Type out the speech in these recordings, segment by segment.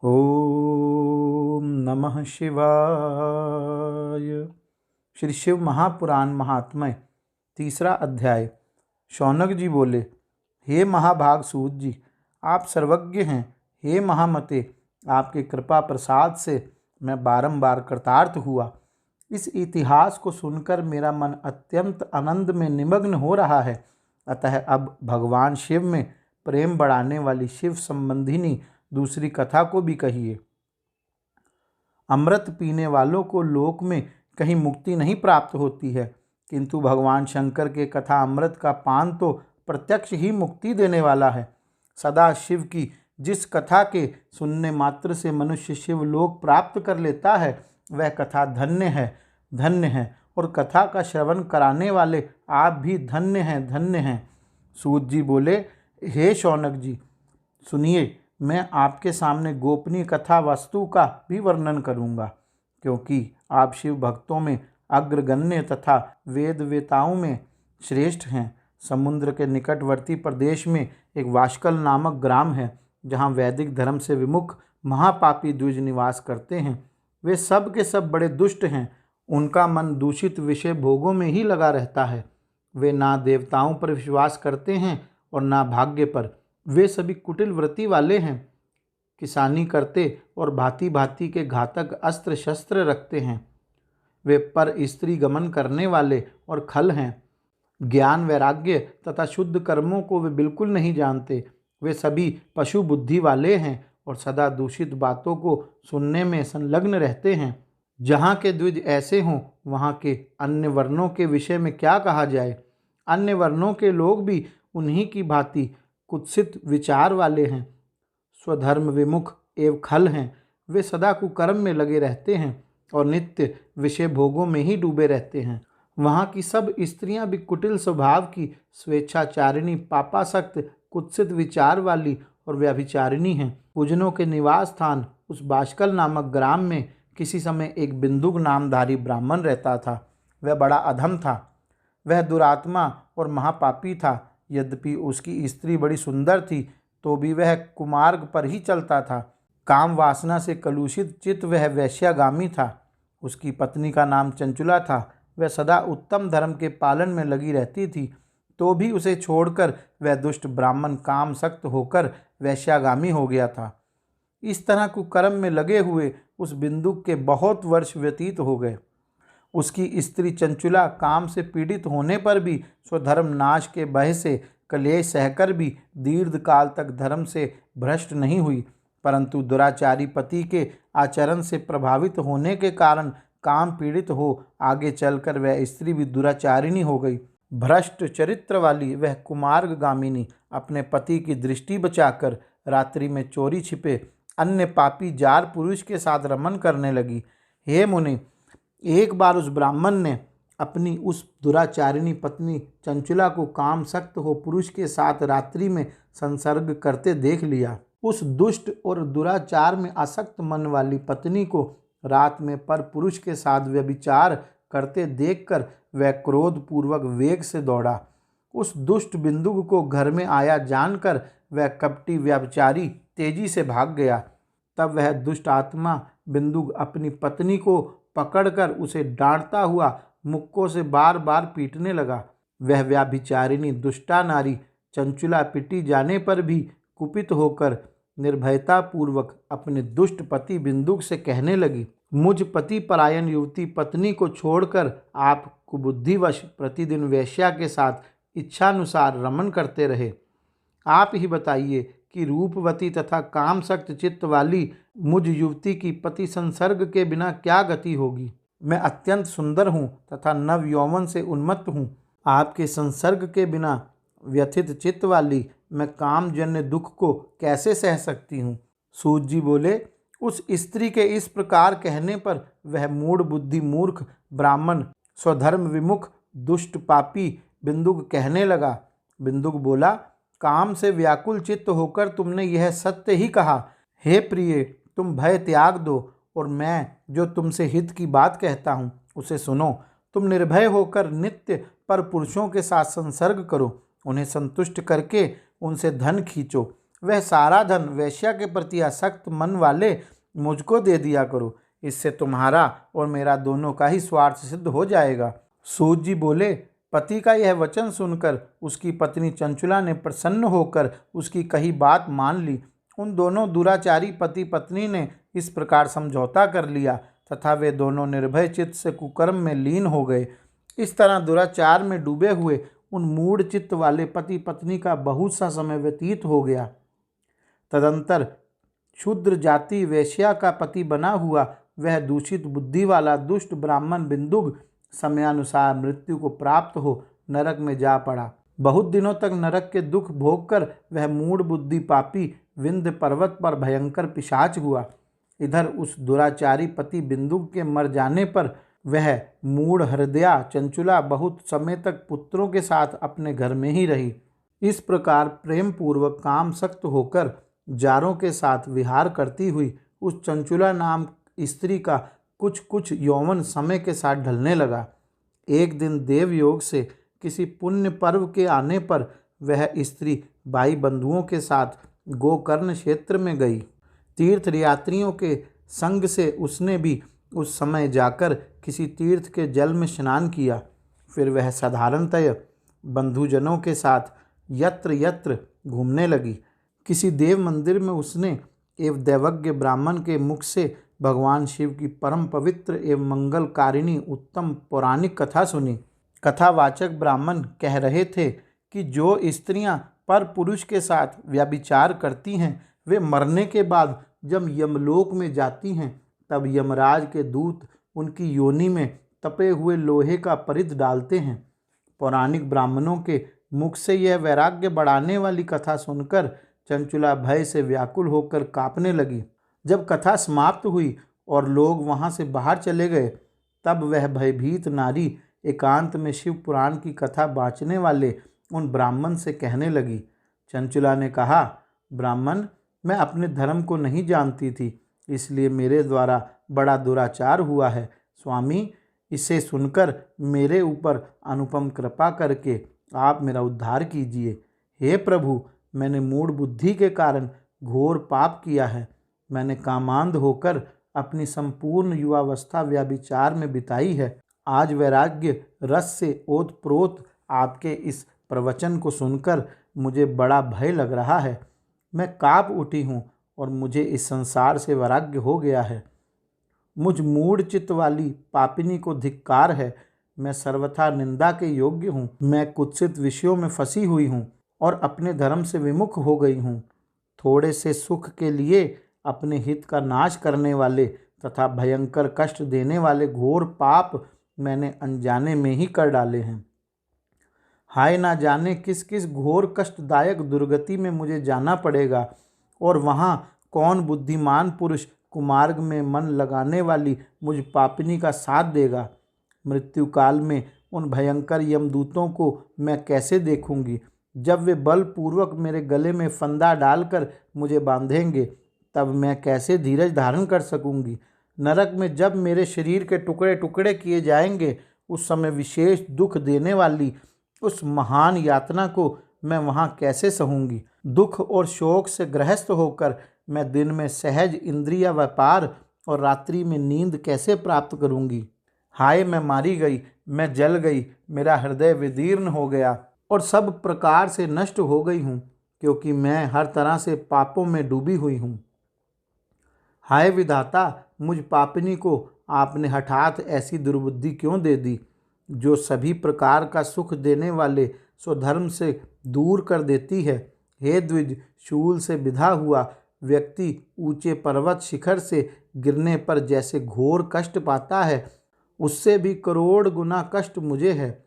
ओम नमः शिवाय। श्री शिव महापुराण महात्म्य तीसरा अध्याय। शौनक जी बोले, हे महाभाग सूत जी, आप सर्वज्ञ हैं। हे महामते, आपके कृपा प्रसाद से मैं बारंबार कृतार्थ हुआ। इस इतिहास को सुनकर मेरा मन अत्यंत आनंद में निमग्न हो रहा है। अतः अब भगवान शिव में प्रेम बढ़ाने वाली शिव संबंधिनी दूसरी कथा को भी कहिए। अमृत पीने वालों को लोक में कहीं मुक्ति नहीं प्राप्त होती है, किंतु भगवान शंकर के कथा अमृत का पान तो प्रत्यक्ष ही मुक्ति देने वाला है। सदा शिव की जिस कथा के सुनने मात्र से मनुष्य शिवलोक प्राप्त कर लेता है, वह कथा धन्य है, धन्य है। और कथा का श्रवण कराने वाले आप भी धन्य हैं, धन्य हैं। सूत जी बोले, हे शौनक जी, सुनिए, मैं आपके सामने गोपनीय कथा वस्तु का भी वर्णन करूंगा, क्योंकि आप शिव भक्तों में अग्रगण्य तथा वेद वेताओं में श्रेष्ठ हैं। समुद्र के निकटवर्ती प्रदेश में एक वाशकल नामक ग्राम है, जहाँ वैदिक धर्म से विमुख महापापी द्विज निवास करते हैं। वे सब के सब बड़े दुष्ट हैं। उनका मन दूषित विषय भोगों में ही लगा रहता है। वे ना देवताओं पर विश्वास करते हैं और ना भाग्य पर। वे सभी कुटिल वृत्ति वाले हैं, किसानी करते और भांति भांति के घातक अस्त्र शस्त्र रखते हैं। वे पर स्त्री गमन करने वाले और खल हैं। ज्ञान वैराग्य तथा शुद्ध कर्मों को वे बिल्कुल नहीं जानते। वे सभी पशु बुद्धि वाले हैं और सदा दूषित बातों को सुनने में संलग्न रहते हैं। जहाँ के द्विज ऐसे हों, वहाँ के अन्य वर्णों के विषय में क्या कहा जाए। अन्य वर्णों के लोग भी उन्हीं की भांति कुत्सित विचार वाले हैं, स्वधर्म विमुख एवं खल हैं। वे सदा कुकर्म में लगे रहते हैं और नित्य विषय भोगों में ही डूबे रहते हैं। वहाँ की सब स्त्रियां भी कुटिल स्वभाव की, स्वेच्छाचारिणी, पापासक्त, कुत्सित विचार वाली और व्यभिचारिणी हैं। कुजनों के निवास स्थान उस बाशकल नामक ग्राम में किसी समय एक बिंदुक नामधारी ब्राह्मण रहता था। वह बड़ा अधम था। वह दुरात्मा और महापापी था। यद्यपि उसकी स्त्री बड़ी सुंदर थी, तो भी वह कुमार्ग पर ही चलता था। काम वासना से कलुषित चित्त वह वैश्यागामी था। उसकी पत्नी का नाम चंचुला था। वह सदा उत्तम धर्म के पालन में लगी रहती थी, तो भी उसे छोड़कर वह दुष्ट ब्राह्मण काम सक्त होकर वैश्यागामी हो गया था। इस तरह कुकर्म में लगे हुए उस बिंदुक के बहुत वर्ष व्यतीत हो गए। उसकी स्त्री चंचुला काम से पीड़ित होने पर भी स्वधर्म नाश के भय से कलेश सहकर भी दीर्घ काल तक धर्म से भ्रष्ट नहीं हुई, परंतु दुराचारी पति के आचरण से प्रभावित होने के कारण काम पीड़ित हो आगे चलकर वह स्त्री भी दुराचारिणी हो गई। भ्रष्ट चरित्र वाली वह कुमार्गगामिनी अपने पति की दृष्टि बचाकर रात्रि में चोरी छिपे अन्य पापी जार पुरुष के साथ रमन करने लगी। हे मुनि, एक बार उस ब्राह्मण ने अपनी उस दुराचारिणी पत्नी चंचुला को काम सक्त हो पुरुष के साथ रात्रि में संसर्ग करते देख लिया। उस दुष्ट और दुराचार में आसक्त मन वाली पत्नी को रात में पर पुरुष के साथ व्यभिचार करते देखकर वह क्रोध पूर्वक वेग से दौड़ा। उस दुष्ट बिंदुक को घर में आया जानकर वह कपटी व्यभिचारी तेजी से भाग गया। तब वह दुष्ट आत्मा बिंदुक अपनी पत्नी को पकड़कर उसे डांटता हुआ मुक्कों से बार बार पीटने लगा। वह व्यभिचारिणी दुष्टा नारी चंचुला पिटी जाने पर भी कुपित होकर निर्भयता पूर्वक अपने दुष्ट पति बिंदुक से कहने लगी, मुझ पति परायण युवती पत्नी को छोड़कर आप कुबुद्धिवश प्रतिदिन वेश्या के साथ इच्छानुसार रमन करते रहे। आप ही बताइए कि रूपवती तथा काम सक्त चित्त वाली मुझ युवती की पति संसर्ग के बिना क्या गति होगी। मैं अत्यंत सुंदर हूँ तथा नव यौवन से उन्मत्त हूँ। आपके संसर्ग के बिना व्यथित चित्त वाली मैं कामजन्य दुख को कैसे सह सकती हूँ। सूत जी बोले, उस स्त्री के इस प्रकार कहने पर वह मूढ़ बुद्धि मूर्ख ब्राह्मण स्वधर्म विमुख दुष्ट पापी बिंदुक कहने लगा। बिंदुक बोला, काम से व्याकुल चित्त होकर तुमने यह सत्य ही कहा। हे प्रिय, तुम भय त्याग दो और मैं जो तुमसे हित की बात कहता हूँ उसे सुनो। तुम निर्भय होकर नित्य पर पुरुषों के साथ संसर्ग करो, उन्हें संतुष्ट करके उनसे धन खींचो, वह सारा धन वेश्या के प्रति आसक्त मन वाले मुझको दे दिया करो। इससे तुम्हारा और मेरा दोनों का ही स्वार्थ सिद्ध हो जाएगा। सूत जी बोले, पति का यह वचन सुनकर उसकी पत्नी चंचुला ने प्रसन्न होकर उसकी कही बात मान ली। उन दोनों दुराचारी पति पत्नी ने इस प्रकार समझौता कर लिया तथा वे दोनों निर्भय चित्त से कुकर्म में लीन हो गए। इस तरह दुराचार में डूबे हुए उन मूढ़ चित्त वाले पति पत्नी का बहुत सा समय व्यतीत हो गया। तदंतर शूद्र जाति वेश्या का पति बना हुआ वह दूषित बुद्धि वाला दुष्ट ब्राह्मण बिंदुग समयानुसार मृत्यु को प्राप्त हो नरक में जा पड़ा। बहुत दिनों तक नरक के दुख भोगकर वह मूढ़ बुद्धि पापी विंध्य पर्वत पर भयंकर पिशाच हुआ। इधर उस दुराचारी पति बिंदुग के मर जाने पर वह मूढ़ हृदया चंचुला बहुत समय तक पुत्रों के साथ अपने घर में ही रही। इस प्रकार प्रेम पूर्वक काम सक्त होकर जारों के साथ विहार करती हुई उस चंचुला नाम स्त्री का कुछ कुछ यौवन समय के साथ ढलने लगा। एक दिन देवयोग से किसी पुण्य पर्व के आने पर वह स्त्री भाई बंधुओं के साथ गोकर्ण क्षेत्र में गई। तीर्थ यात्रियों के संग से उसने भी उस समय जाकर किसी तीर्थ के जल में स्नान किया। फिर वह साधारणतः बंधुजनों के साथ यत्र यत्र घूमने लगी। किसी देव मंदिर में उसने एवं दैवज्ञ ब्राह्मण के मुख से भगवान शिव की परम पवित्र एवं मंगलकारिणी उत्तम पौराणिक कथा सुनी। कथावाचक ब्राह्मण कह रहे थे कि जो स्त्रियां पर पुरुष के साथ व्यभिचार करती हैं वे मरने के बाद जब यमलोक में जाती हैं तब यमराज के दूत उनकी योनि में तपे हुए लोहे का परिध डालते हैं। पौराणिक ब्राह्मणों के मुख से यह वैराग्य बढ़ाने वाली कथा सुनकर चंचुला भय से व्याकुल होकर कांपने लगी। जब कथा समाप्त हुई और लोग वहां से बाहर चले गए तब वह भयभीत नारी एकांत में शिव पुराण की कथा बाँचने वाले उन ब्राह्मण से कहने लगी। चंचुला ने कहा, ब्राह्मण, मैं अपने धर्म को नहीं जानती थी, इसलिए मेरे द्वारा बड़ा दुराचार हुआ है। स्वामी, इसे सुनकर मेरे ऊपर अनुपम कृपा करके आप मेरा उद्धार कीजिए। हे प्रभु, मैंने मूढ़ बुद्धि के कारण घोर पाप किया है। मैंने कामांध होकर अपनी संपूर्ण युवावस्था व्यभिचार में बिताई है। आज वैराग्य रस से ओतप्रोत आपके इस प्रवचन को सुनकर मुझे बड़ा भय लग रहा है। मैं काँप उठी हूँ और मुझे इस संसार से वैराग्य हो गया है। मुझ मूढ़ चित्त वाली पापिनी को धिक्कार है। मैं सर्वथा निंदा के योग्य हूँ। मैं कुत्सित विषयों में फंसी हुई हूँ और अपने धर्म से विमुख हो गई हूँ। थोड़े से सुख के लिए अपने हित का नाश करने वाले तथा भयंकर कष्ट देने वाले घोर पाप मैंने अनजाने में ही कर डाले हैं। हाय, ना जाने किस किस घोर कष्टदायक दुर्गति में मुझे जाना पड़ेगा और वहाँ कौन बुद्धिमान पुरुष कुमार्ग में मन लगाने वाली मुझ पापिनी का साथ देगा। मृत्यु काल में उन भयंकर यमदूतों को मैं कैसे देखूंगी। जब वे बलपूर्वक मेरे गले में फंदा डालकर मुझे बांधेंगे तब मैं कैसे धीरज धारण कर सकूंगी। नरक में जब मेरे शरीर के टुकड़े टुकड़े किए जाएंगे उस समय विशेष दुख देने वाली उस महान यातना को मैं वहाँ कैसे सहूँगी। दुख और शोक से ग्रस्त होकर मैं दिन में सहज इंद्रिय व्यापार और रात्रि में नींद कैसे प्राप्त करूँगी। हाय, मैं मारी गई, मैं जल गई, मेरा हृदय विदीर्ण हो गया और सब प्रकार से नष्ट हो गई हूँ, क्योंकि मैं हर तरह से पापों में डूबी हुई हूँ। हाय विधाता, मुझ पापिनी को आपने हठात ऐसी दुर्बुद्धि क्यों दे दी, जो सभी प्रकार का सुख देने वाले स्वधर्म से दूर कर देती है। हे द्विज, शूल से बिधा हुआ व्यक्ति ऊंचे पर्वत शिखर से गिरने पर जैसे घोर कष्ट पाता है, उससे भी करोड़ गुना कष्ट मुझे है।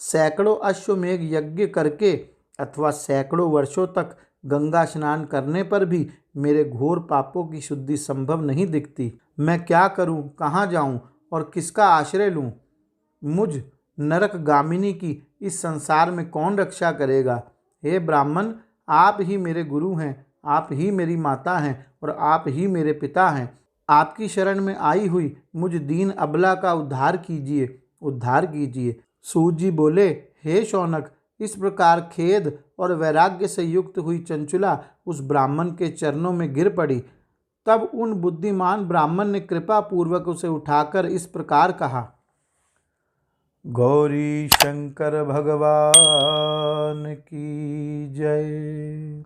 सैकड़ों अश्वमेघ यज्ञ करके अथवा सैकड़ों वर्षों तक गंगा स्नान करने पर भी मेरे घोर पापों की शुद्धि संभव नहीं दिखती। मैं क्या करूं, कहाँ जाऊं और किसका आश्रय लूं। मुझ नरक गामिनी की इस संसार में कौन रक्षा करेगा। हे ब्राह्मण, आप ही मेरे गुरु हैं, आप ही मेरी माता हैं और आप ही मेरे पिता हैं। आपकी शरण में आई हुई मुझ दीन अबला का उद्धार कीजिए, उद्धार कीजिए। सूत जी बोले, हे शौनक, इस प्रकार खेद और वैराग्य से युक्त हुई चंचुला उस ब्राह्मण के चरणों में गिर पड़ी। तब उन बुद्धिमान ब्राह्मण ने कृपा पूर्वक उसे उठाकर इस प्रकार कहा, गौरी शंकर भगवान की जय।